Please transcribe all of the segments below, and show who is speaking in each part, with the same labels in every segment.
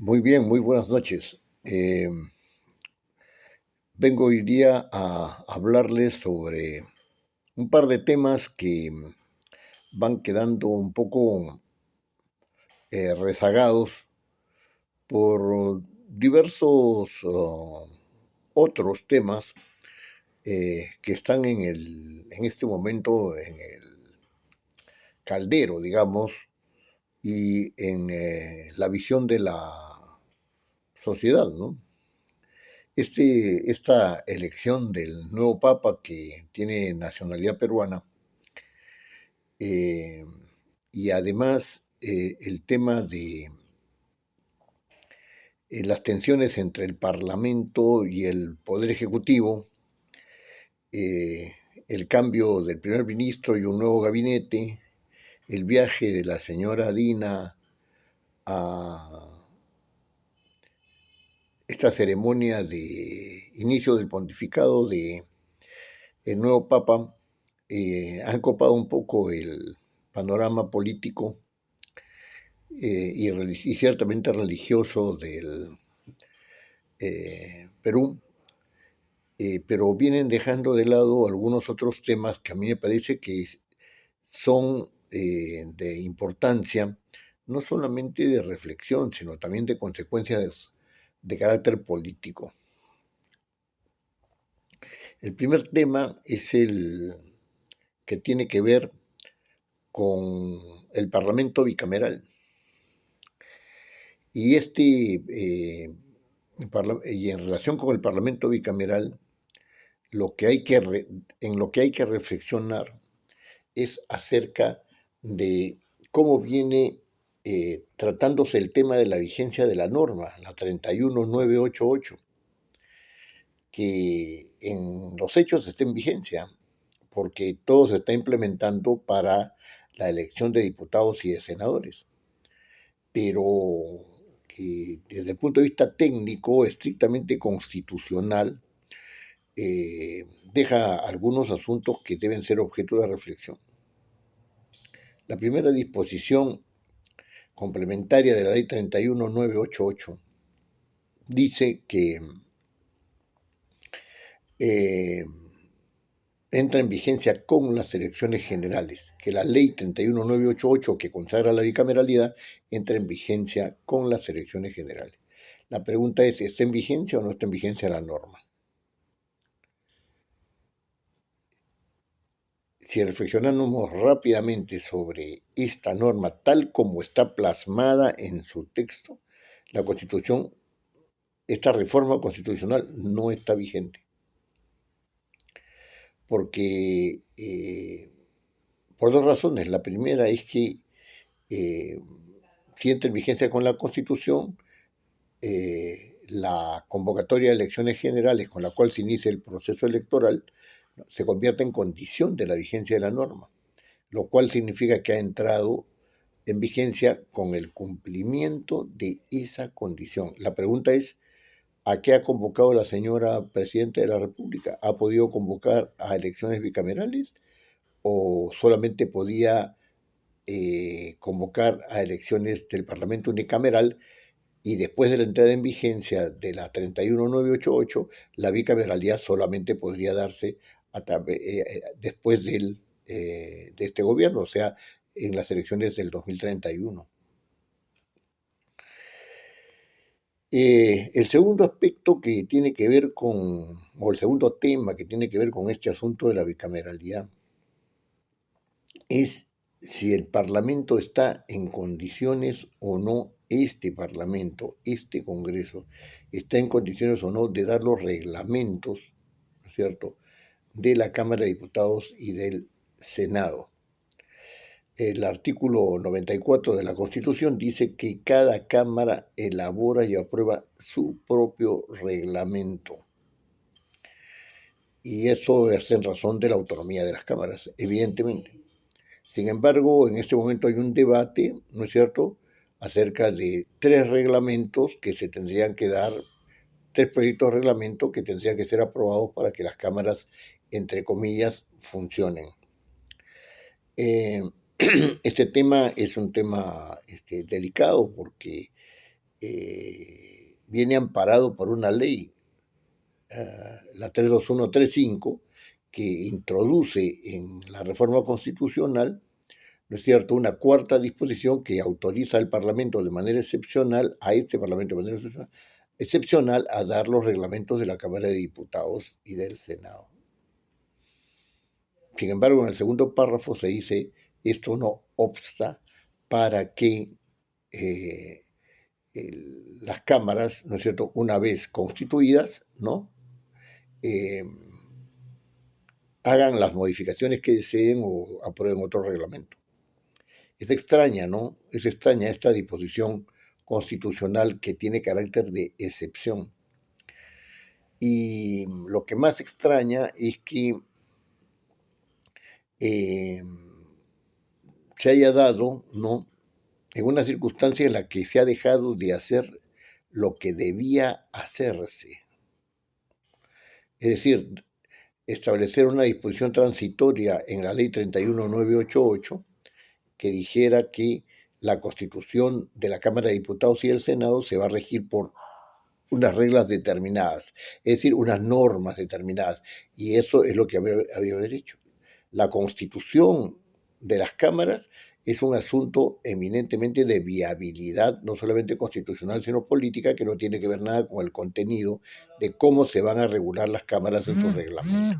Speaker 1: Muy bien, muy buenas noches. Vengo hoy día a hablarles sobre un par de temas que van quedando un poco rezagados por diversos otros temas que están en este momento en el caldero, digamos, y en la visión de la sociedad, ¿no? Esta elección del nuevo Papa que tiene nacionalidad peruana eh, y además el tema de las tensiones entre el Parlamento y el Poder Ejecutivo, eh, el cambio del primer ministro y un nuevo gabinete, el viaje de la señora Dina a esta ceremonia de inicio del pontificado de el nuevo Papa han copado un poco el panorama político y ciertamente religioso del Perú, pero vienen dejando de lado algunos otros temas que a mí me parece que son de importancia, no solamente de reflexión, sino también de consecuencias de carácter político. El primer tema es el que tiene que ver con el Parlamento bicameral. Y y en relación con el Parlamento bicameral, lo que hay en lo que hay que reflexionar es acerca de cómo viene tratándose el tema de la vigencia de la norma, la 31988, que en los hechos está en vigencia, porque todo se está implementando para la elección de diputados y de senadores, pero que desde el punto de vista técnico, estrictamente constitucional, deja algunos asuntos que deben ser objeto de reflexión. La primera disposición complementaria de la ley 31988 dice que eh, entra en vigencia con las elecciones generales, que la ley 31988 que consagra la bicameralidad entra en vigencia con las elecciones generales. La pregunta es, ¿está en vigencia o no está en vigencia la norma? Si reflexionamos rápidamente sobre esta norma tal como está plasmada en su texto, la Constitución, esta reforma constitucional no está vigente. Porque, por dos razones. La primera es que eh, si entra en vigencia con la Constitución, la convocatoria de elecciones generales con la cual se inicia el proceso electoral se convierte en condición de la vigencia de la norma, lo cual significa que ha entrado en vigencia con el cumplimiento de esa condición. La pregunta es, ¿a qué ha convocado la señora Presidenta de la República? ¿Ha podido convocar a elecciones bicamerales o solamente podía convocar a elecciones del Parlamento unicameral y después de la entrada en vigencia de la 31988, la bicameralidad solamente podría darse después de este gobierno, o sea, en las elecciones del 2031? El segundo aspecto que tiene que ver o el segundo tema que tiene que ver con este asunto de la bicameralidad, es si el Parlamento está en condiciones o no, este Parlamento, este Congreso, está en condiciones o no de dar los reglamentos, ¿no es cierto?, de la Cámara de Diputados y del Senado. El artículo 94 de la Constitución dice que cada Cámara elabora y aprueba su propio reglamento. Y eso es en razón de la autonomía de las cámaras, evidentemente. Sin embargo, en este momento hay un debate, ¿no es cierto?, acerca de tres reglamentos que se tendrían que dar, tres proyectos de reglamento que tendrían que ser aprobados para que las cámaras, entre comillas, funcionen. Este tema es un tema delicado porque viene amparado por una ley, la 32135, que introduce en la reforma constitucional, ¿no es cierto?, una cuarta disposición que autoriza al Parlamento de manera excepcional, a este Parlamento de manera excepcional, a dar los reglamentos de la Cámara de Diputados y del Senado. Sin embargo, en el segundo párrafo se dice, esto no obsta para que las cámaras, ¿no es cierto?, una vez constituidas, ¿no?, hagan las modificaciones que deseen o aprueben otro reglamento. Es extraña, ¿no? Es extraña esta disposición constitucional que tiene carácter de excepción. Y lo que más extraña es que se haya dado, ¿no?, en una circunstancia en la que se ha dejado de hacer lo que debía hacerse. Es decir, establecer una disposición transitoria en la ley 31988 que dijera que la constitución de la Cámara de Diputados y del Senado se va a regir por unas reglas determinadas, es decir, unas normas determinadas, y eso es lo que habría que haber hecho. La constitución de las cámaras es un asunto eminentemente de viabilidad, no solamente constitucional, sino política, que no tiene que ver nada con el contenido de cómo se van a regular las cámaras en sus reglamentos.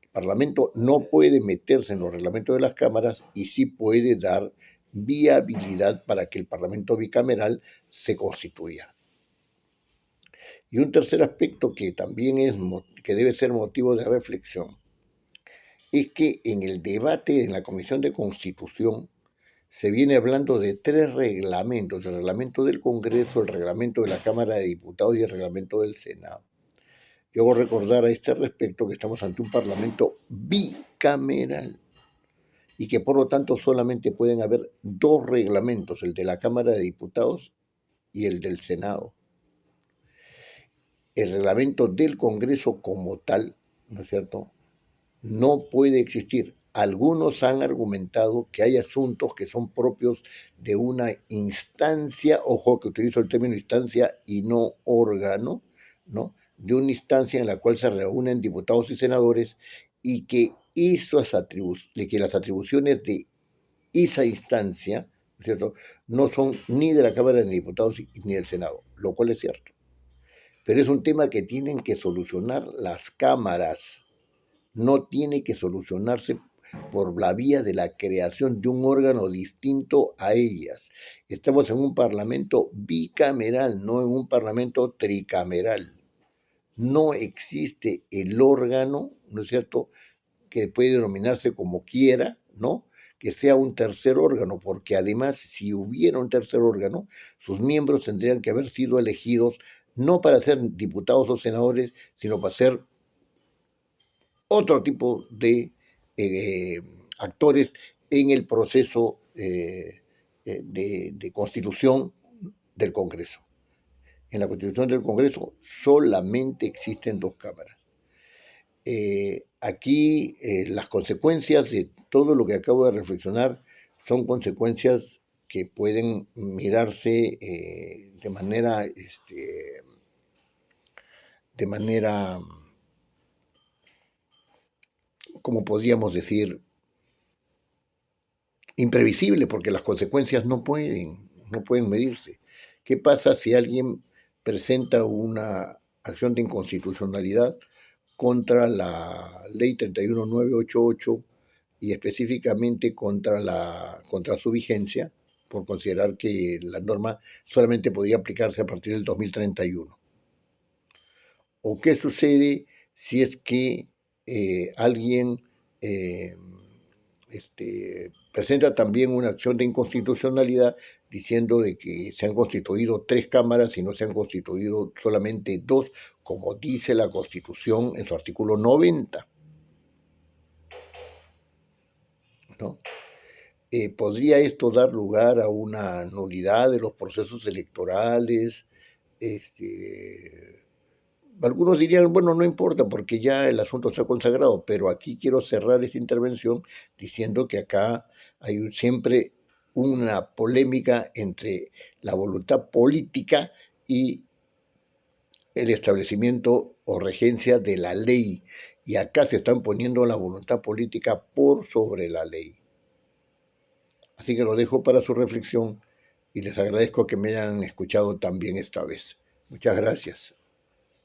Speaker 1: El Parlamento no puede meterse en los reglamentos de las cámaras y sí puede dar viabilidad para que el Parlamento bicameral se constituya. Y un tercer aspecto que también que debe ser motivo de reflexión es que en el debate en la Comisión de Constitución se viene hablando de 3 reglamentos: el reglamento del Congreso, el reglamento de la Cámara de Diputados y el reglamento del Senado. Yo voy a recordar a este respecto que estamos ante un Parlamento bicameral y que por lo tanto solamente pueden haber 2 reglamentos, el de la Cámara de Diputados y el del Senado. El reglamento del Congreso como tal, ¿no es cierto?, no puede existir. Algunos han argumentado que hay asuntos que son propios de una instancia, ojo que utilizo el término instancia y no órgano, ¿no?, de una instancia en la cual se reúnen diputados y senadores y que las atribuciones de esa instancia, ¿no es cierto?, no son ni de la Cámara de Diputados ni del Senado, lo cual es cierto. Pero es un tema que tienen que solucionar las cámaras, no tiene que solucionarse por la vía de la creación de un órgano distinto a ellas. Estamos en un parlamento bicameral, no en un parlamento tricameral. No existe el órgano, ¿no es cierto?, que puede denominarse como quiera, ¿no?, que sea un tercer órgano, porque además, si hubiera un tercer órgano, sus miembros tendrían que haber sido elegidos no para ser diputados o senadores, sino para ser otro tipo de actores en el proceso de constitución del Congreso. En la constitución del Congreso solamente existen 2 cámaras. Aquí las consecuencias de todo lo que acabo de reflexionar son consecuencias que pueden mirarse de manera, como podríamos decir, imprevisible, porque las consecuencias no pueden medirse. ¿Qué pasa si alguien presenta una acción de inconstitucionalidad contra la ley 31988 y específicamente contra su vigencia, por considerar que la norma solamente podía aplicarse a partir del 2031? ¿O qué sucede si es que alguien presenta también una acción de inconstitucionalidad diciendo de que se han constituido 3 cámaras y no se han constituido solamente 2, como dice la Constitución en su artículo 90? ¿No? ¿Podría esto dar lugar a una nulidad de los procesos electorales? Algunos dirían, bueno, no importa porque ya el asunto está consagrado, pero aquí quiero cerrar esta intervención diciendo que acá hay siempre una polémica entre la voluntad política y el establecimiento o regencia de la ley. Y acá se están poniendo la voluntad política por sobre la ley. Así que lo dejo para su reflexión y les agradezco que me hayan escuchado también esta vez. Muchas gracias.